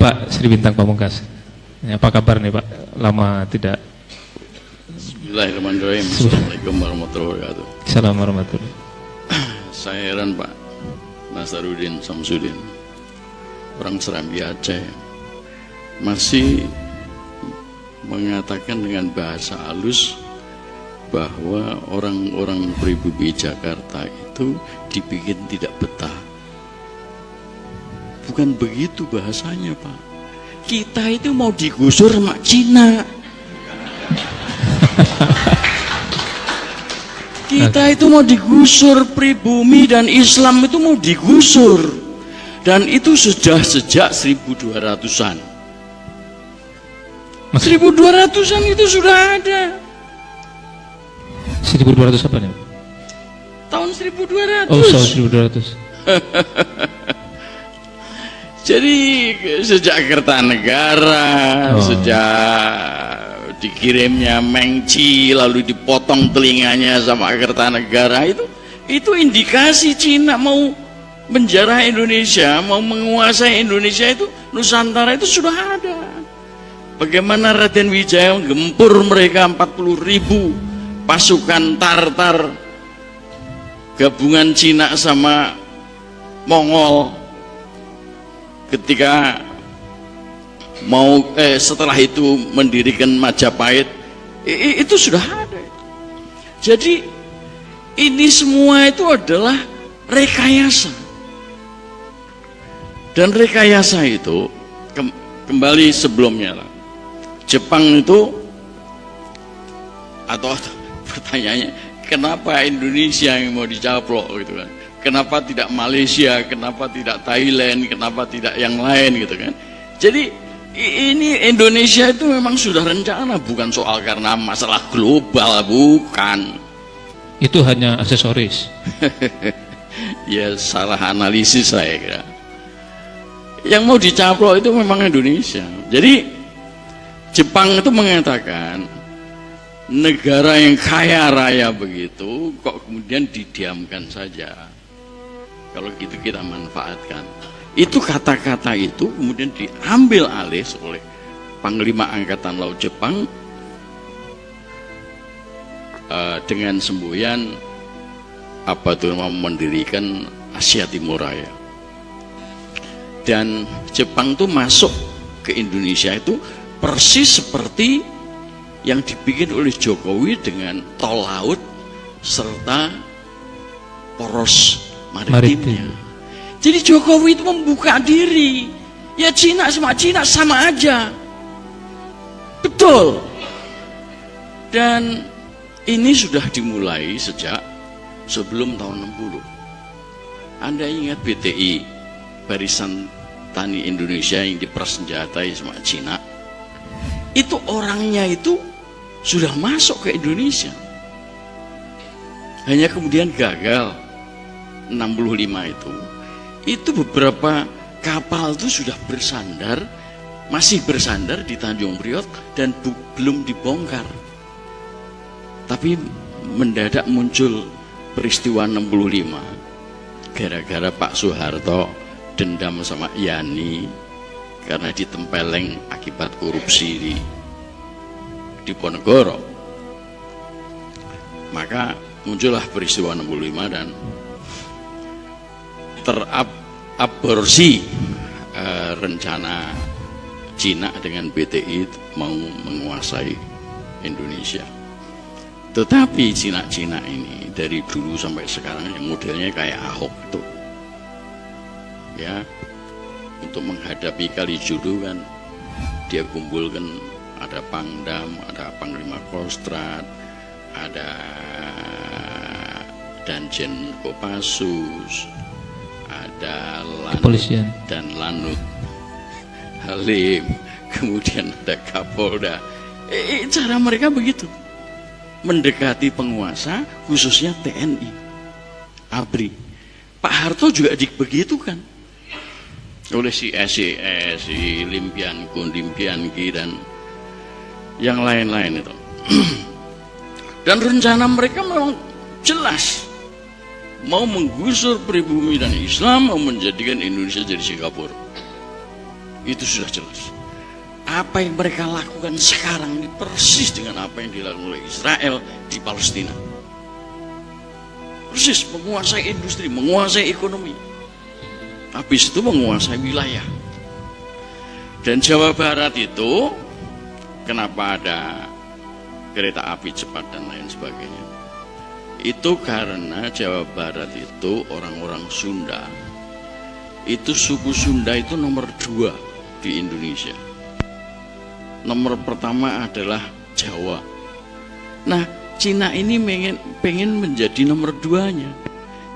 Bapak Sri Bintang Pamungkas. Apa kabar nih Pak? Lama tidak. Bismillahirrahmanirrahim. Assalamualaikum warahmatullahi wabarakatuh. Assalamualaikum warahmatullahi. Saya heran Pak Nasaruddin Samsudin, orang Serambi Aceh, masih mengatakan dengan bahasa halus bahwa orang-orang pribumi Jakarta itu dibikin tidak betah. Bukan begitu bahasanya Pak. Kita itu mau digusur sama Cina. Kita itu mau digusur, pribumi dan Islam itu mau digusur. Dan itu sudah sejak 1200-an. 1200-an itu sudah ada. 1200 apa nih? Tahun 1200. Oh, tahun 1200. Jadi sejak Kertanegara, sejak dikirimnya Mengci lalu dipotong telinganya sama Kertanegara, itu indikasi Cina mau menjarah Indonesia, mau menguasai Indonesia. Itu Nusantara itu sudah ada. Bagaimana Raden Wijaya menggempur mereka 40.000 pasukan Tartar gabungan Cina sama Mongol ketika mau setelah itu mendirikan Majapahit. Itu sudah ada. Jadi ini semua itu adalah rekayasa. Dan rekayasa itu kembali sebelumnya lah. Jepang itu, atau pertanyaannya, kenapa Indonesia yang mau dicaplok gitu kan? Kenapa tidak Malaysia? Kenapa tidak Thailand? Kenapa tidak yang lain gitu kan? Jadi ini Indonesia itu memang sudah rencana, bukan soal karena masalah global, bukan. Itu hanya aksesoris. Ya salah analisis saya kira. Yang mau dicaplok itu memang Indonesia. Jadi Jepang itu mengatakan negara yang kaya raya begitu kok kemudian didiamkan saja. Kalau gitu kita manfaatkan. Itu kata-kata itu kemudian diambil alih oleh Panglima Angkatan Laut Jepang dengan semboyan apa tuh, mendirikan Asia Timur Raya. Dan Jepang tuh masuk ke Indonesia itu persis seperti yang dibikin oleh Jokowi dengan tol laut serta poros maritimnya. Jadi Jokowi itu membuka diri. Ya Cina sama aja. Betul. Dan ini sudah dimulai sejak sebelum tahun 60. Anda ingat BTI, Barisan Tani Indonesia, yang dipersenjatai sama Cina? Itu orangnya itu sudah masuk ke Indonesia. Hanya kemudian gagal 65 itu beberapa kapal itu sudah bersandar, masih bersandar di Tanjung Priok dan belum dibongkar. Tapi mendadak muncul peristiwa 65 gara-gara Pak Soeharto dendam sama Yani karena ditempeleng akibat korupsi di Ponegoro. Maka muncullah peristiwa 65 dan teraborsi rencana Cina dengan BTI mau menguasai Indonesia. Tetapi Cina ini dari dulu sampai sekarang yang modelnya kayak Ahok itu, ya, untuk menghadapi Kalijodo kan dia kumpulkan ada Pangdam, ada Panglima Kostrad, ada Danjen Kopassus, ada Lanut dan Lanut Halim, kemudian ada Kapolda. Cara mereka begitu mendekati penguasa, khususnya TNI, ABRI. Pak Harto juga begitukan oleh si SES, si Limpianki dan yang lain-lain itu. Dan rencana mereka memang jelas, mau menggusur pribumi dan Islam, mau menjadikan Indonesia jadi Singapura. Itu sudah jelas. Apa yang mereka lakukan sekarang ini persis dengan apa yang dilakukan oleh Israel di Palestina. Persis, menguasai industri, menguasai ekonomi. Habis itu menguasai wilayah. Dan Jawa Barat itu, kenapa ada kereta api cepat dan lain sebagainya? Itu karena Jawa Barat itu orang-orang Sunda. Itu suku Sunda itu nomor 2 di Indonesia. Nomor pertama adalah Jawa. Nah, Cina ini pengen menjadi nomor 2-nya.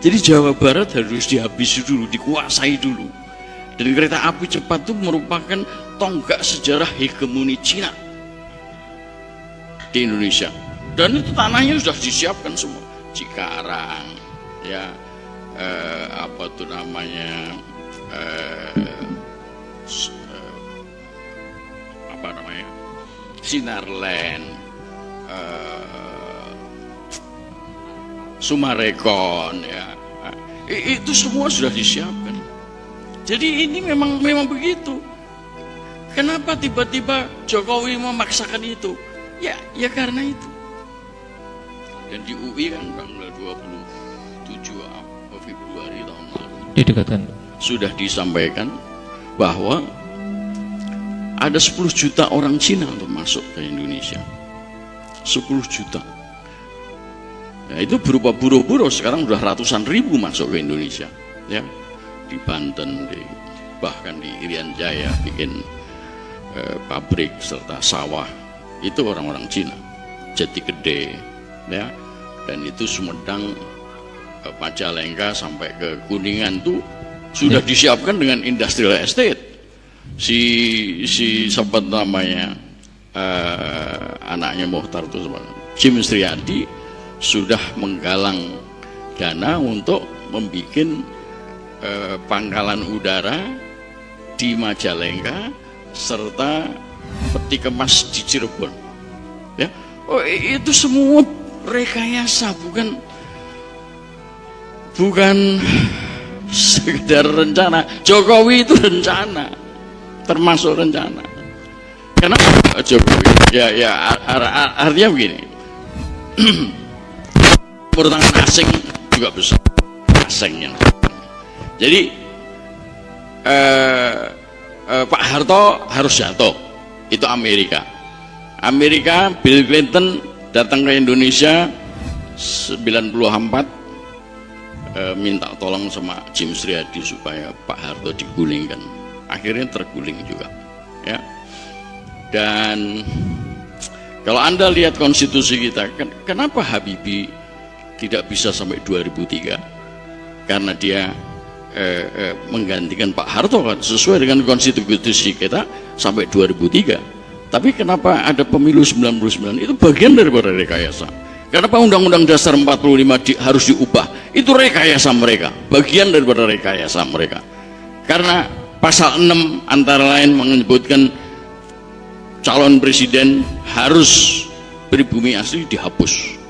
Jadi Jawa Barat harus dihabisi dulu, dikuasai dulu. Dan kereta api cepat itu merupakan tonggak sejarah hegemoni Cina di Indonesia. Dan itu tanahnya sudah disiapkan semua. Cikarang, ya, apa tuh namanya, apa namanya, Sinarland, Sumarekon, ya, itu semua sudah disiapkan. Jadi ini memang begitu. Kenapa tiba-tiba Jokowi memaksakan itu? Ya karena itu. Dan di UI kan tanggal 27 Februari tahun lalu didekatkan sudah disampaikan bahwa ada 10 juta orang Cina untuk masuk ke Indonesia. 10 juta. Nah, itu berupa buruh-buruh, sekarang sudah ratusan ribu masuk ke Indonesia, ya. Di Banten, bahkan di Irian Jaya bikin pabrik serta sawah, itu orang-orang Cina. Jati Gede, ya, dan itu Sumedang, Majalengka sampai ke Kuningan tuh sudah disiapkan dengan industrial estate. Si sempat namanya anaknya Mohtar itu Jim Sriadi sudah menggalang dana untuk membuat pangkalan udara di Majalengka serta peti kemas di Cirebon, ya. Oh, itu semua rekayasa, bukan sekedar rencana. Jokowi itu rencana, termasuk rencana. Kenapa Jokowi? Ya artinya begini. Pertangan asing juga besar, asingnya. Jadi Pak Harto harus jatuh, itu Amerika. Bill Clinton datang ke Indonesia 94, minta tolong sama Jim Sriadi supaya Pak Harto digulingkan. Akhirnya terguling juga, ya. Dan kalau Anda lihat konstitusi kita, kenapa Habibie tidak bisa sampai 2003? Karena dia menggantikan Pak Harto kan sesuai dengan konstitusi kita sampai 2003. Tapi kenapa ada pemilu 99? Itu bagian daripada rekayasa. Kenapa Undang-Undang Dasar 45 harus diubah? Itu rekayasa mereka, bagian daripada rekayasa mereka. Karena pasal 6 antara lain menyebutkan calon presiden harus pribumi asli dihapus,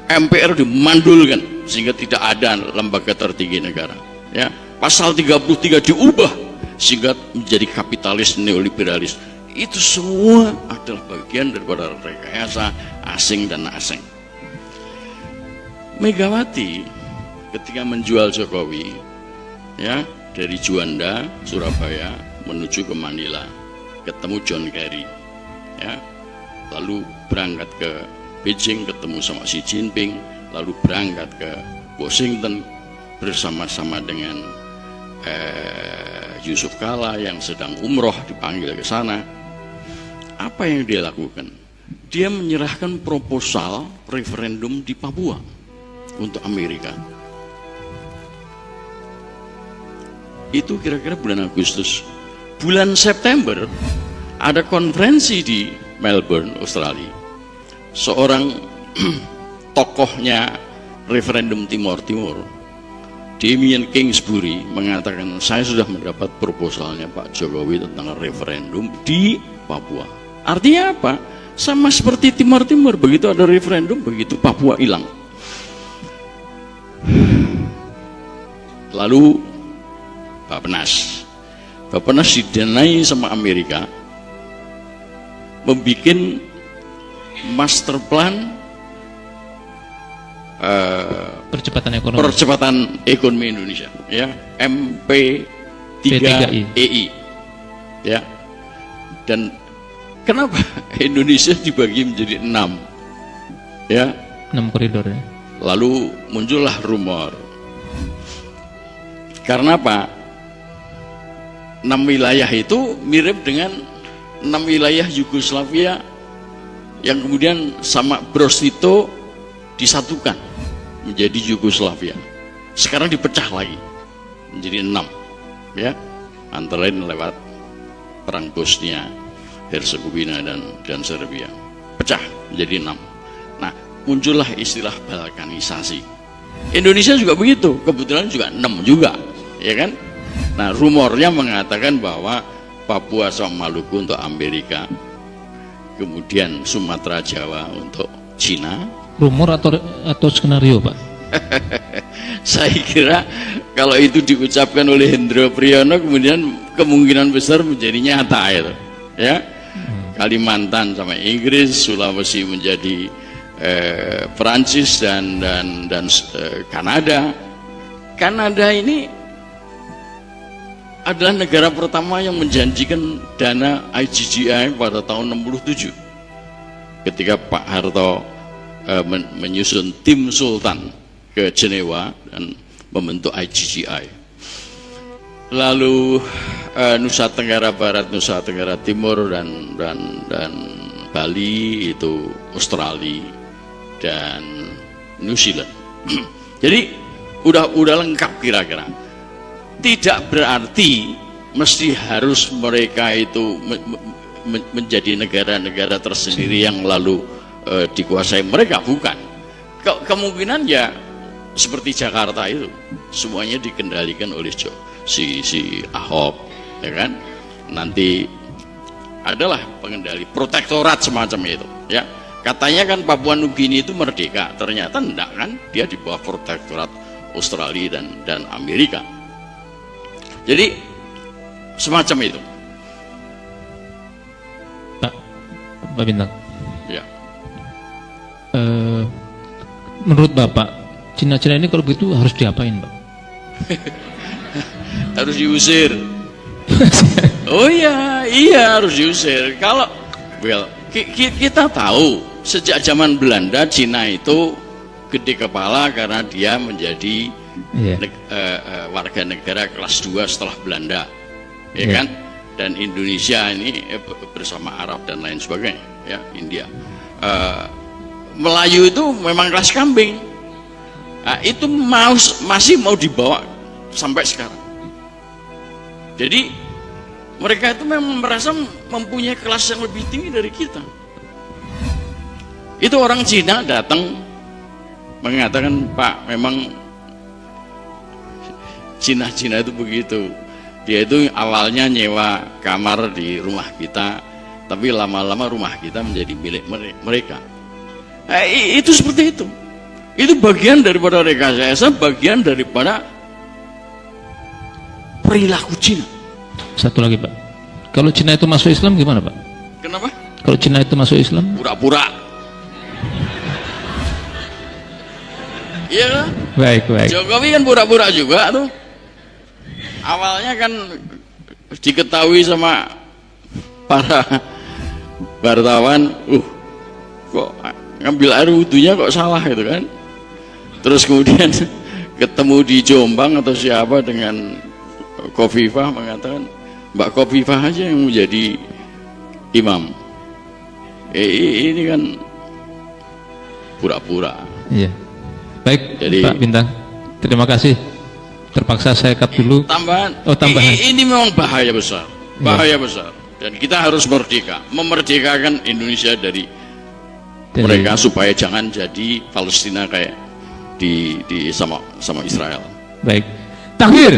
MPR dimandulkan sehingga tidak ada lembaga tertinggi negara, ya. Pasal 33 diubah sehingga menjadi kapitalis neoliberalis. Itu semua adalah bagian daripada rekayasa asing dan asing. Megawati ketika menjual Jokowi, ya, dari Juanda, Surabaya menuju ke Manila, ketemu John Kerry, ya, lalu berangkat ke Beijing ketemu sama Xi Jinping, lalu berangkat ke Washington bersama-sama dengan Yusuf Kala yang sedang umroh dipanggil ke sana. Apa yang dia lakukan? Dia menyerahkan proposal referendum di Papua untuk Amerika. Itu kira-kira bulan Agustus. Bulan September ada konferensi di Melbourne, Australia. Seorang tokohnya referendum Timor Timur, Damien Kingsbury, mengatakan saya sudah mendapat proposalnya Pak Jokowi tentang referendum di Papua. Artinya apa? Sama seperti Timor Timur, begitu ada referendum, begitu Papua hilang. Lalu Bapenas Bappenas didanai sama Amerika, membuat master plan percepatan ekonomi Indonesia, ya, MP3EI, ya. Dan kenapa Indonesia dibagi menjadi 6, ya, 6 koridor, ya. Lalu muncullah rumor, karena apa? 6 wilayah itu mirip dengan 6 wilayah Yugoslavia yang kemudian sama Bros Tito disatukan menjadi Yugoslavia. Sekarang dipecah lagi menjadi 6, ya, antara lain lewat perang Bosnia, Herzegovina dan Serbia, pecah menjadi 6. Nah, muncullah istilah balkanisasi. Indonesia juga begitu, kebetulan juga 6 juga, ya kan? Nah, rumornya mengatakan bahwa Papua sama Maluku untuk Amerika, kemudian Sumatera Jawa untuk Cina. Rumor atau skenario, Pak? Saya kira kalau itu diucapkan oleh Hendro Priyono, kemudian kemungkinan besar menjadi nyata itu, ya. Kalimantan sama Inggris, Sulawesi menjadi Perancis dan Kanada. Kanada ini adalah negara pertama yang menjanjikan dana IGGI pada tahun 67 ketika Pak Harto menyusun tim Sultan ke Jenewa dan membentuk IGGI. Lalu Nusa Tenggara Barat, Nusa Tenggara Timur dan Bali itu Australia dan New Zealand. Jadi udah lengkap kira-kira. Tidak berarti mesti harus mereka itu menjadi negara-negara tersendiri yang lalu dikuasai mereka, bukan. Kemungkinan ya seperti Jakarta itu semuanya dikendalikan oleh si Ahok, ya kan? Nanti adalah pengendali protektorat semacam itu, ya. Katanya kan Papua Nugini itu merdeka, ternyata enggak kan, dia di bawah protektorat Australia dan Amerika. Jadi semacam itu. Pak Bintang. Ya. Menurut Bapak, Cina-Cina ini kalau begitu harus diapain, Pak? Harus diusir. Oh iya harus diusir. Kalau kita tahu sejak zaman Belanda Cina itu gede kepala karena dia menjadi warga negara kelas 2 setelah Belanda, ya kan? Dan Indonesia ini bersama Arab dan lain sebagainya, ya, India. Melayu itu memang kelas kambing. Nah, itu masih mau dibawa sampai sekarang. Jadi mereka itu memang merasa mempunyai kelas yang lebih tinggi dari kita. Itu orang Cina datang mengatakan, Pak, memang Cina itu begitu. Dia itu awalnya nyewa kamar di rumah kita, tapi lama-lama rumah kita menjadi milik mereka. Itu seperti itu. Itu bagian daripada rekayasa, bagian daripada perilaku Cina. Satu lagi, Pak. Kalau Cina itu masuk Islam gimana, Pak? Kenapa? Kalau Cina itu masuk Islam? Pura-pura. Iya kan? Baik. Jokowi kan pura-pura juga tuh. Awalnya kan diketahui sama para wartawan, kok ngambil air wudhunya kok salah gitu kan. Terus kemudian ketemu di Jombang atau siapa dengan Khofifah mengatakan, Mbak Khofifah aja yang menjadi imam. Ini kan pura-pura. Iya. Baik, jadi, Pak Bintang, terima kasih. Terpaksa saya cut dulu. Tambahan. Ini memang bahaya besar, besar. Dan kita harus merdeka, memerdekakan Indonesia dari mereka supaya jangan jadi Palestina kayak di sama Israel. Baik. Takbir.